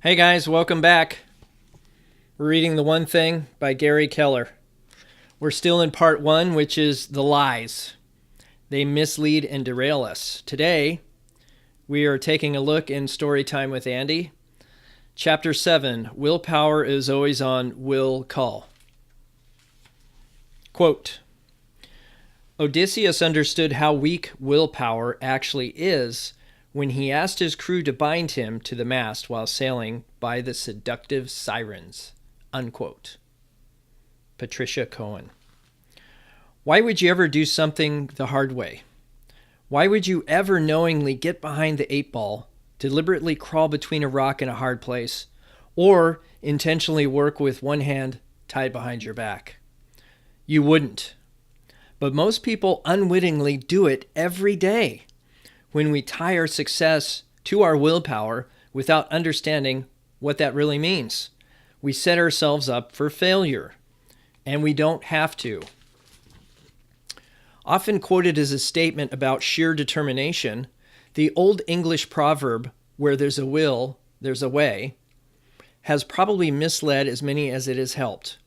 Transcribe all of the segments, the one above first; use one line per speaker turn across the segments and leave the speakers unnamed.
Hey guys, welcome back. We're reading The One Thing by Gary Keller. We're still in part 1, which is the lies. They mislead and derail us. Today, we are taking a look in Story Time with Andy. Chapter 7, Willpower is Always on Will Call. Quote, Odysseus understood how weak willpower actually is when he asked his crew to bind him to the mast while sailing by the seductive sirens. Unquote. Patricia Cohen. Why would you ever do something the hard way? Why would you ever knowingly get behind the 8-ball, deliberately crawl between a rock and a hard place, or intentionally work with one hand tied behind your back? You wouldn't. But most people unwittingly do it every day. When we tie our success to our willpower without understanding what that really means, we set ourselves up for failure, and we don't have to. Often quoted as a statement about sheer determination, the Old English proverb, where there's a will, there's a way, has probably misled as many as it has helped.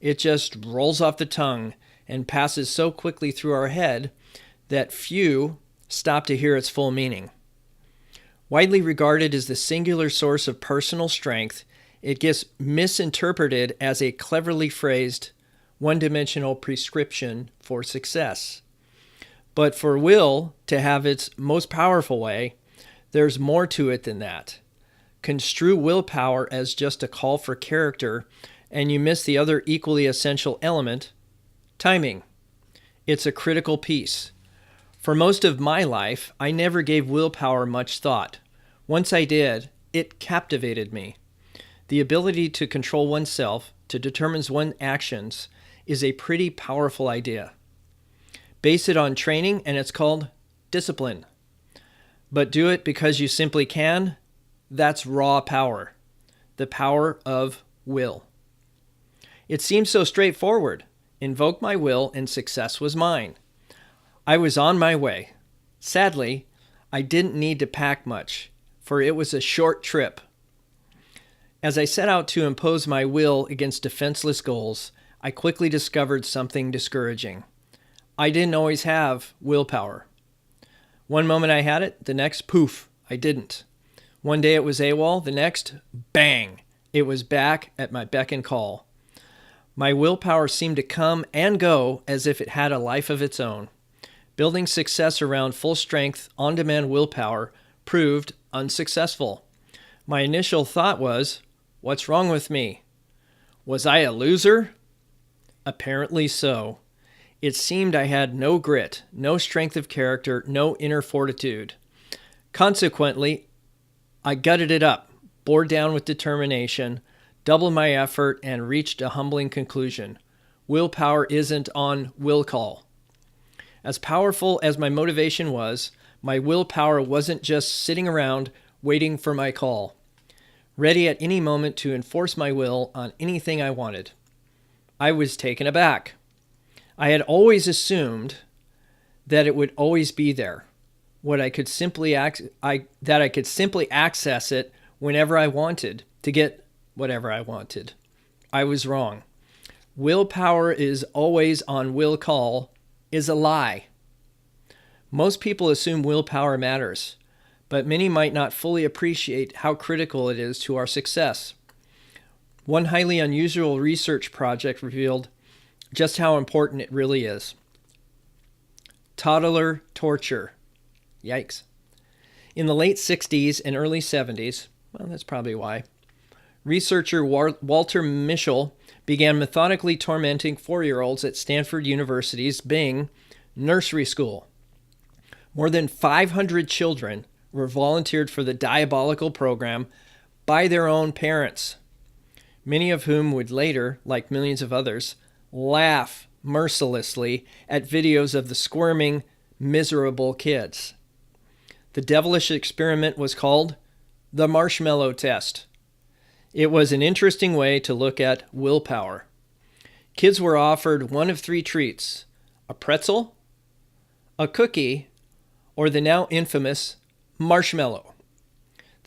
It just rolls off the tongue and passes so quickly through our head that few stop to hear its full meaning. Widely regarded as the singular source of personal strength, it gets misinterpreted as a cleverly phrased, one-dimensional prescription for success. But for will to have its most powerful way, there's more to it than that. Construe willpower as just a call for character, and you miss the other equally essential element, timing. It's a critical piece. For most of my life, I never gave willpower much thought. Once I did, it captivated me. The ability to control oneself, to determine one's actions, is a pretty powerful idea. Base it on training, and it's called discipline. But do it because you simply can, that's raw power. The power of will. It seems so straightforward. Invoke my will, and success was mine. I was on my way. Sadly, I didn't need to pack much, for it was a short trip. As I set out to impose my will against defenseless goals, I quickly discovered something discouraging. I didn't always have willpower. One moment I had it, the next, poof, I didn't. One day it was AWOL, the next, bang, it was back at my beck and call. My willpower seemed to come and go as if it had a life of its own. Building success around full-strength, on-demand willpower proved unsuccessful. My initial thought was, what's wrong with me? Was I a loser? Apparently so. It seemed I had no grit, no strength of character, no inner fortitude. Consequently, I gutted it up, bore down with determination, doubled my effort, and reached a humbling conclusion. Willpower isn't on will call. As powerful as my motivation was, my willpower wasn't just sitting around waiting for my call, ready at any moment to enforce my will on anything I wanted. I was taken aback. I had always assumed that it would always be there, that I could simply access it whenever I wanted to get whatever I wanted. I was wrong. Willpower is always on will call is a lie. Most people assume willpower matters, but many might not fully appreciate how critical it is to our success. One highly unusual research project revealed just how important it really is. Toddler torture. Yikes. In the late 60s and early 70s, well, that's probably why, researcher Walter Mischel began methodically tormenting 4-year-olds at Stanford University's Bing nursery school. More than 500 children were volunteered for the diabolical program by their own parents, many of whom would later, like millions of others, laugh mercilessly at videos of the squirming, miserable kids. The devilish experiment was called the marshmallow test. It was an interesting way to look at willpower. Kids were offered one of 3 treats: a pretzel, a cookie, or the now infamous marshmallow.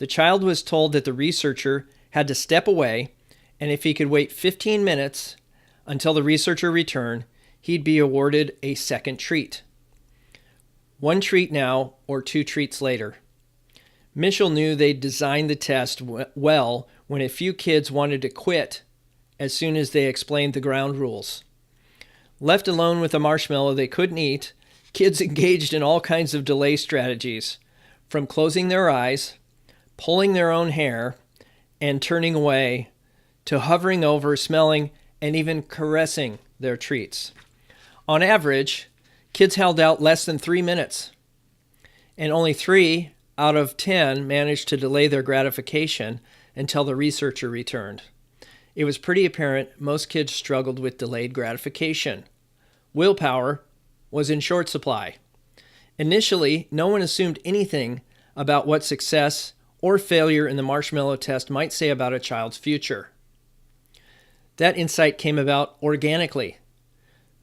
The child was told that the researcher had to step away, and if he could wait 15 minutes until the researcher returned, he'd be awarded a second treat. 1 treat now or 2 treats later. Mischel knew they'd designed the test well when a few kids wanted to quit as soon as they explained the ground rules. Left alone with a marshmallow they couldn't eat, kids engaged in all kinds of delay strategies, from closing their eyes, pulling their own hair, and turning away, to hovering over, smelling, and even caressing their treats. On average, kids held out less than 3 minutes, and only 3 out of 10 managed to delay their gratification until the researcher returned. It was pretty apparent most kids struggled with delayed gratification. Willpower was in short supply. Initially, no one assumed anything about what success or failure in the marshmallow test might say about a child's future. That insight came about organically.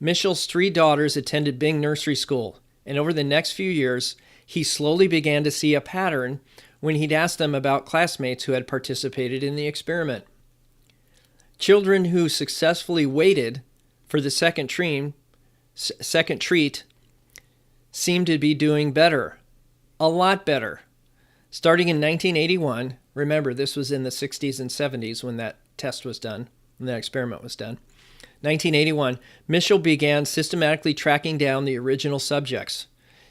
Mischel's 3 daughters attended Bing Nursery School, and over the next few years, he slowly began to see a pattern when he'd ask them about classmates who had participated in the experiment. Children who successfully waited for the second treat seemed to be doing better, a lot better. Starting in 1981, remember this was in the 60s and 70s when that test was done, when that experiment was done. 1981, Mischel began systematically tracking down the original subjects.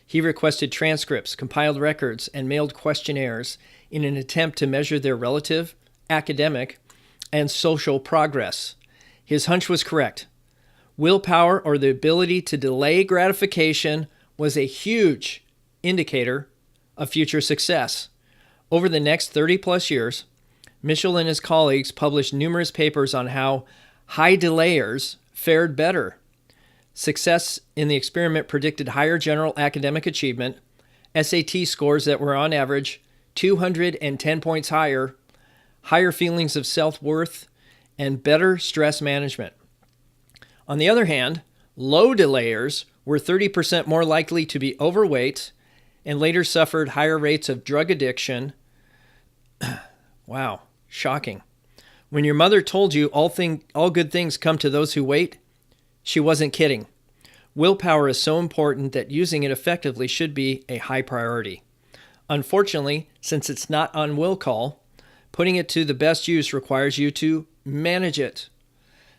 He requested transcripts, compiled records, and mailed questionnaires in an attempt to measure their relative, academic, and social progress. His hunch was correct. Willpower, or the ability to delay gratification, was a huge indicator of future success. Over the next 30-plus years, Mischel and his colleagues published numerous papers on how high delayers fared better. Success in the experiment predicted higher general academic achievement, SAT scores that were on average 210 points higher, higher feelings of self-worth, and better stress management. On the other hand, low delayers were 30% more likely to be overweight and later suffered higher rates of drug addiction. Wow, shocking. When your mother told you all good things come to those who wait, she wasn't kidding. Willpower is so important that using it effectively should be a high priority. Unfortunately, since it's not on will call, putting it to the best use requires you to manage it.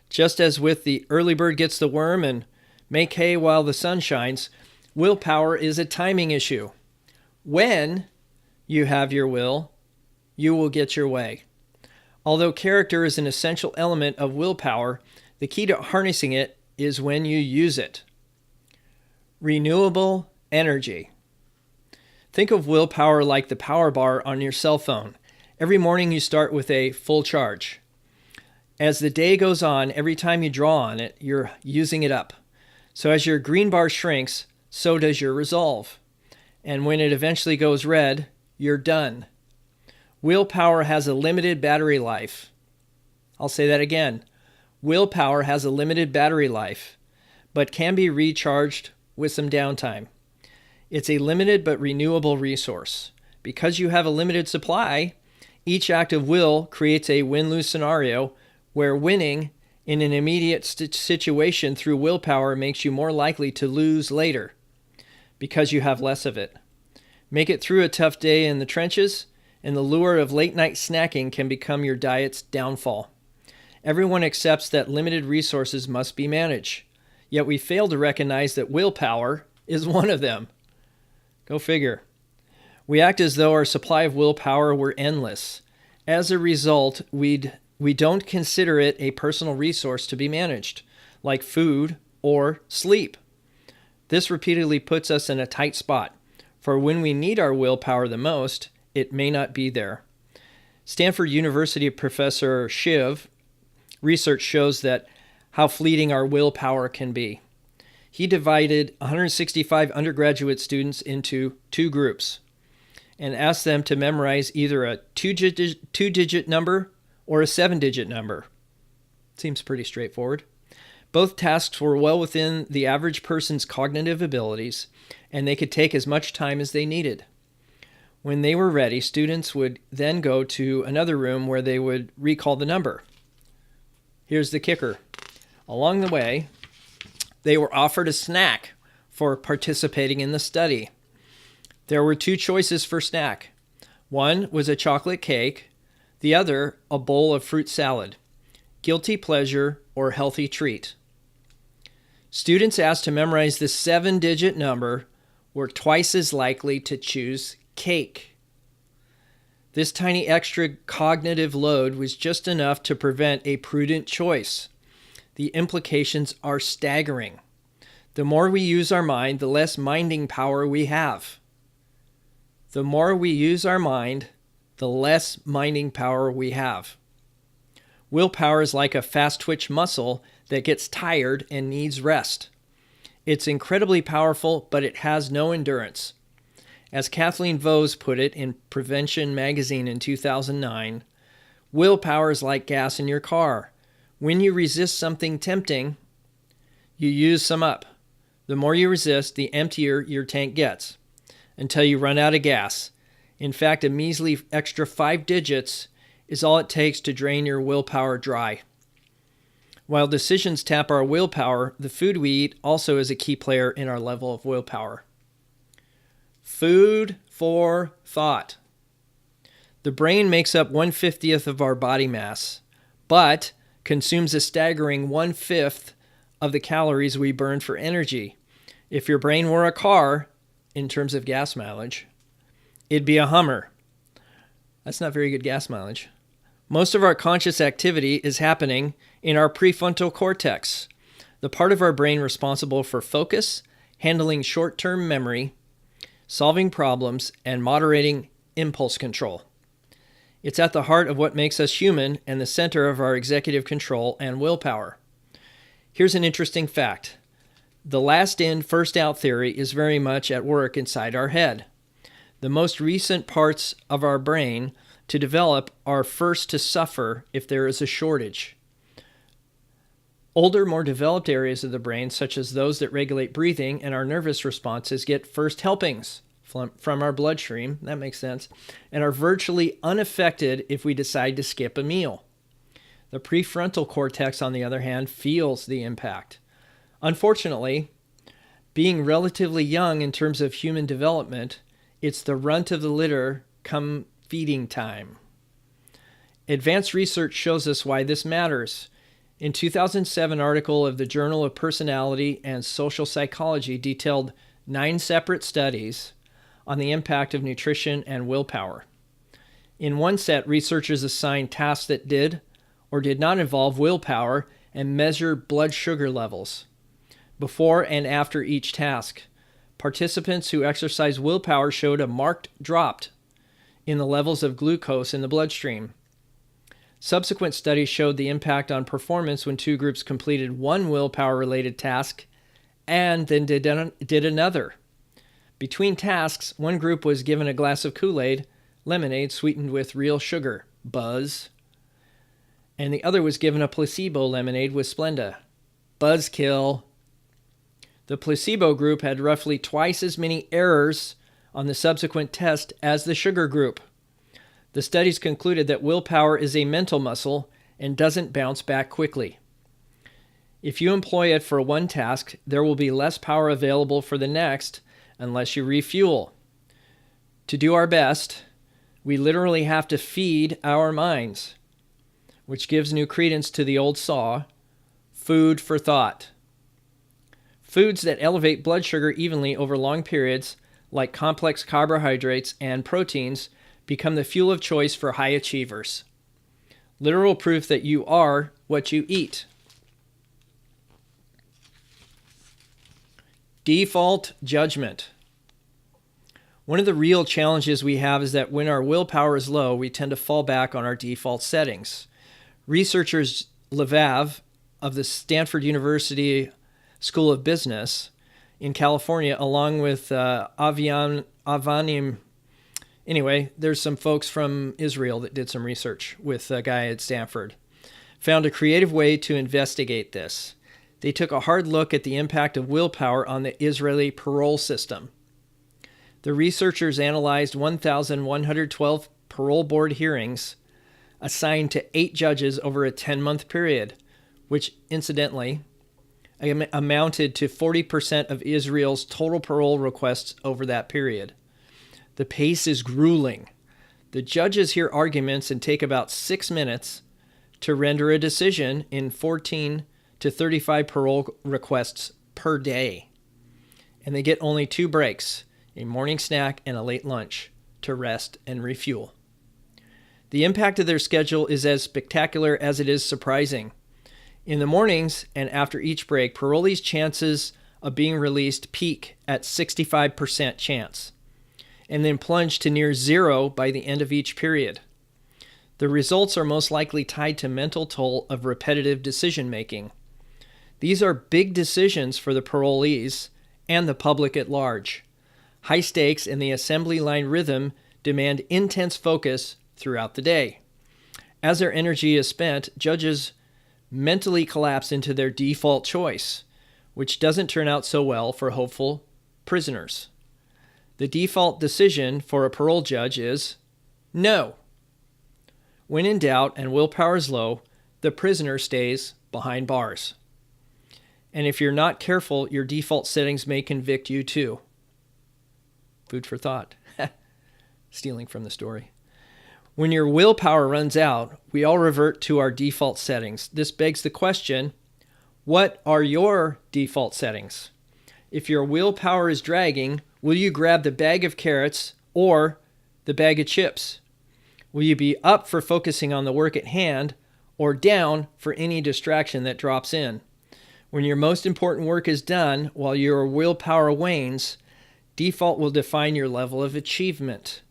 Just as with the early bird gets the worm and make hay while the sun shines, willpower is a timing issue. When you have your will, you will get your way. Although character is an essential element of willpower, the key to harnessing it is when you use it. Renewable energy. Think of willpower like the power bar on your cell phone. Every morning you start with a full charge. As the day goes on, every time you draw on it, you're using it up. So as your green bar shrinks, so does your resolve. And when it eventually goes red, you're done. Willpower has a limited battery life. I'll say that again. Willpower has a limited battery life, but can be recharged with some downtime. It's a limited but renewable resource. Because you have a limited supply, each act of will creates a win-lose scenario where winning in an immediate situation through willpower makes you more likely to lose later because you have less of it. Make it through a tough day in the trenches, and the lure of late-night snacking can become your diet's downfall. Everyone accepts that limited resources must be managed, yet we fail to recognize that willpower is one of them. Go figure. We act as though our supply of willpower were endless. As a result, we don't consider it a personal resource to be managed, like food or sleep. This repeatedly puts us in a tight spot, for when we need our willpower the most, it may not be there. Stanford University professor Shiv research shows that how fleeting our willpower can be. He divided 165 undergraduate students into 2 groups and asked them to memorize either a two-digit number or a 7-digit number. Seems pretty straightforward. Both tasks were well within the average person's cognitive abilities, and they could take as much time as they needed. When they were ready, students would then go to another room where they would recall the number. Here's the kicker. Along the way, they were offered a snack for participating in the study. There were two choices for snack. One was a chocolate cake, the other a bowl of fruit salad. Guilty pleasure or healthy treat. Students asked to memorize the 7-digit number were twice as likely to choose cake. This tiny extra cognitive load was just enough to prevent a prudent choice. The implications are staggering. The more we use our mind, the less minding power we have. The more we use our mind, the less minding power we have. Willpower is like a fast-twitch muscle that gets tired and needs rest. It's incredibly powerful, but it has no endurance. As Kathleen Vose put it in Prevention magazine in 2009, willpower is like gas in your car. When you resist something tempting, you use some up. The more you resist, the emptier your tank gets, until you run out of gas. In fact, a measly extra 5 digits is all it takes to drain your willpower dry. While decisions tap our willpower, the food we eat also is a key player in our level of willpower. Food for thought. The brain makes up 1/50th of our body mass, but consumes a staggering 1/5 of the calories we burn for energy. If your brain were a car, in terms of gas mileage, it'd be a Hummer. That's not very good gas mileage. Most of our conscious activity is happening in our prefrontal cortex, the part of our brain responsible for focus, handling short-term memory, solving problems, and moderating impulse control. It's at the heart of what makes us human and the center of our executive control and willpower. Here's an interesting fact. The last in, first out theory is very much at work inside our head. The most recent parts of our brain to develop are first to suffer if there is a shortage. Older, more developed areas of the brain, such as those that regulate breathing and our nervous responses, get first helpings from our bloodstream, that makes sense, and are virtually unaffected if we decide to skip a meal. The prefrontal cortex, on the other hand, feels the impact. Unfortunately, being relatively young in terms of human development, it's the runt of the litter come feeding time. Advanced research shows us why this matters. In 2007 article of the Journal of Personality and Social Psychology detailed 9 separate studies on the impact of nutrition and willpower. In one set, researchers assigned tasks that did or did not involve willpower and measured blood sugar levels before and after each task. Participants who exercised willpower showed a marked drop in the levels of glucose in the bloodstream. Subsequent studies showed the impact on performance when two groups completed one willpower-related task and then did another. Between tasks, one group was given a glass of Kool-Aid, lemonade sweetened with real sugar, Buzz, and the other was given a placebo lemonade with Splenda, Buzzkill. The placebo group had roughly twice as many errors on the subsequent test as the sugar group. The studies concluded that willpower is a mental muscle and doesn't bounce back quickly. If you employ it for one task, there will be less power available for the next unless you refuel. To do our best, we literally have to feed our minds, which gives new credence to the old saw, food for thought. Foods that elevate blood sugar evenly over long periods, like complex carbohydrates and proteins, become the fuel of choice for high achievers. Literal proof that you are what you eat. Default judgment. One of the real challenges we have is that when our willpower is low, we tend to fall back on our default settings. Researchers Levav of the Stanford University School of Business in California, along with Avanim. Anyway, there's some folks from Israel that did some research with a guy at Stanford, found a creative way to investigate this. They took a hard look at the impact of willpower on the Israeli parole system. The researchers analyzed 1,112 parole board hearings assigned to 8 judges over a 10-month period, which incidentally amounted to 40% of Israel's total parole requests over that period. The pace is grueling. The judges hear arguments and take about 6 minutes to render a decision in 14 to 35 parole requests per day. And they get only 2 breaks, a morning snack and a late lunch, to rest and refuel. The impact of their schedule is as spectacular as it is surprising. In the mornings and after each break, parolees' chances of being released peak at 65% chance, and then plunge to near zero by the end of each period. The results are most likely tied to mental toll of repetitive decision-making. These are big decisions for the parolees and the public at large. High stakes and the assembly line rhythm demand intense focus throughout the day. As their energy is spent, judges mentally collapse into their default choice, which doesn't turn out so well for hopeful prisoners. The default decision for a parole judge is no. When in doubt and willpower is low, the prisoner stays behind bars. And if you're not careful, your default settings may convict you too. Food for thought. Stealing from the story. When your willpower runs out, we all revert to our default settings. This begs the question, what are your default settings? If your willpower is dragging, will you grab the bag of carrots or the bag of chips? Will you be up for focusing on the work at hand or down for any distraction that drops in? When your most important work is done while your willpower wanes, default will define your level of achievement.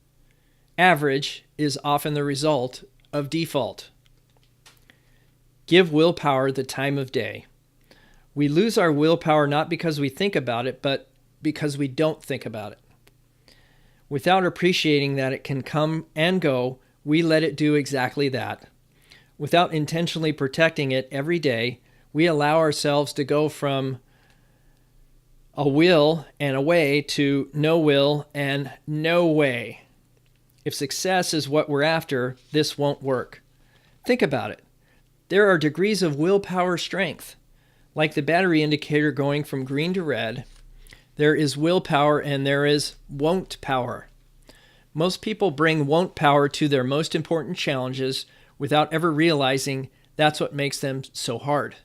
Average is often the result of default. Give willpower the time of day. We lose our willpower not because we think about it, but because we don't think about it. Without appreciating that it can come and go, we let it do exactly that. Without intentionally protecting it every day, we allow ourselves to go from a will and a way to no will and no way. If success is what we're after, this won't work. Think about it. There are degrees of willpower strength. Like the battery indicator going from green to red, there is willpower and there is won't power. Most people bring won't power to their most important challenges without ever realizing that's what makes them so hard.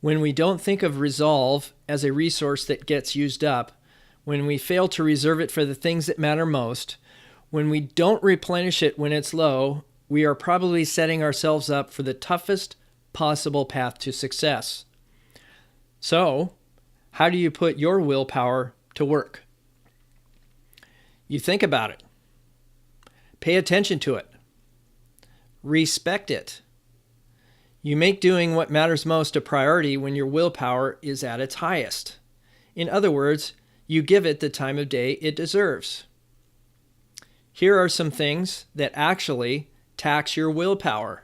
When we don't think of resolve as a resource that gets used up, when we fail to reserve it for the things that matter most, when we don't replenish it when it's low, we are probably setting ourselves up for the toughest possible path to success. So, how do you put your willpower to work? You think about it. Pay attention to it. Respect it. You make doing what matters most a priority when your willpower is at its highest. In other words, you give it the time of day it deserves. Here are some things that actually tax your willpower.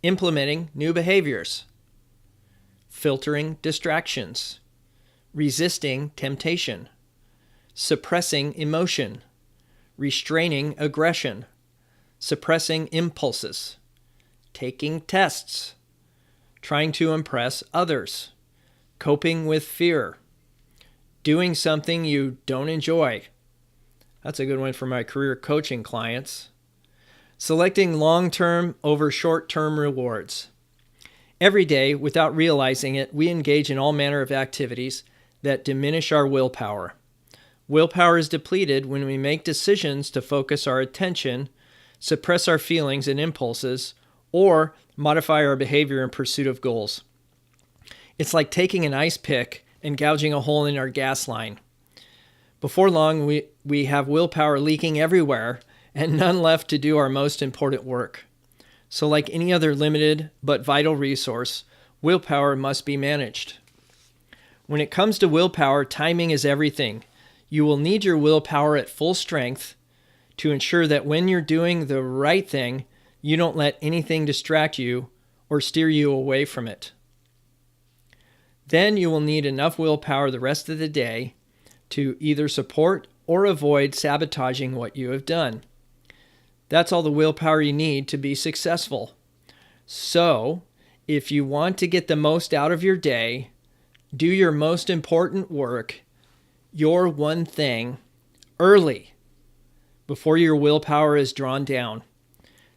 Implementing new behaviors. Filtering distractions. Resisting temptation. Suppressing emotion. Restraining aggression. Suppressing impulses. Taking tests. Trying to impress others. Coping with fear. Doing something you don't enjoy. That's a good one for my career coaching clients. Selecting long-term over short-term rewards. Every day, without realizing it, we engage in all manner of activities that diminish our willpower. Willpower is depleted when we make decisions to focus our attention, suppress our feelings and impulses, or modify our behavior in pursuit of goals. It's like taking an ice pick and gouging a hole in our gas line. Before long, we have willpower leaking everywhere and none left to do our most important work. So like any other limited but vital resource, willpower must be managed. When it comes to willpower, timing is everything. You will need your willpower at full strength to ensure that when you're doing the right thing, you don't let anything distract you or steer you away from it. Then you will need enough willpower the rest of the day to either support or avoid sabotaging what you have done. That's all the willpower you need to be successful. So, if you want to get the most out of your day, do your most important work, your one thing, early, before your willpower is drawn down.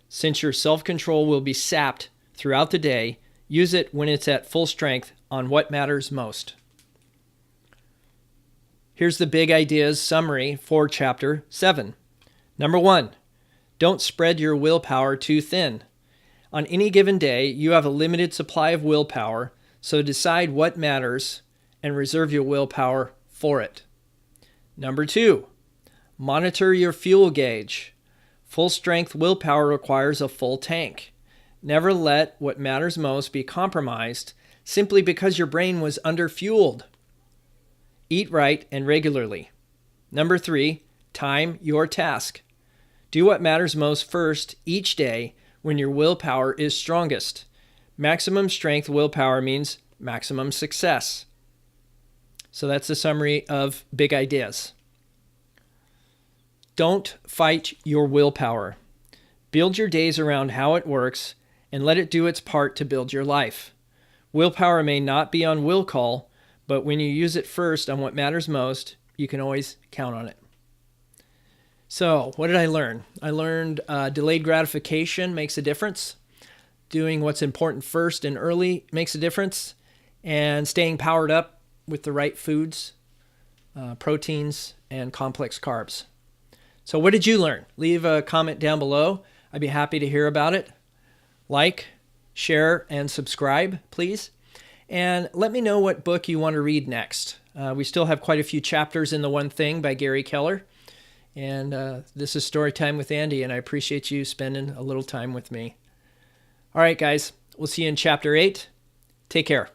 Since your self-control will be sapped throughout the day, use it when it's at full strength on what matters most. Here's the big ideas summary for Chapter 7. Number 1, don't spread your willpower too thin. On any given day, you have a limited supply of willpower, so decide what matters and reserve your willpower for it. Number 2, monitor your fuel gauge. Full-strength willpower requires a full tank. Never let what matters most be compromised simply because your brain was underfueled. Eat right and regularly. Number 3, time your task. Do what matters most first each day when your willpower is strongest. Maximum strength willpower means maximum success. So that's the summary of big ideas. Don't fight your willpower. Build your days around how it works and let it do its part to build your life. Willpower may not be on will call, but when you use it first on what matters most, you can always count on it. So, what did I learn? I learned delayed gratification makes a difference. Doing what's important first and early makes a difference. And staying powered up with the right foods, proteins, and complex carbs. So what did you learn? Leave a comment down below. I'd be happy to hear about it. Like, share, and subscribe, please. And let me know what book you want to read next. We still have quite a few chapters in The One Thing by Gary Keller. And this is Storytime with Andy, and I appreciate you spending a little time with me. All right, guys. We'll see you in Chapter 8. Take care.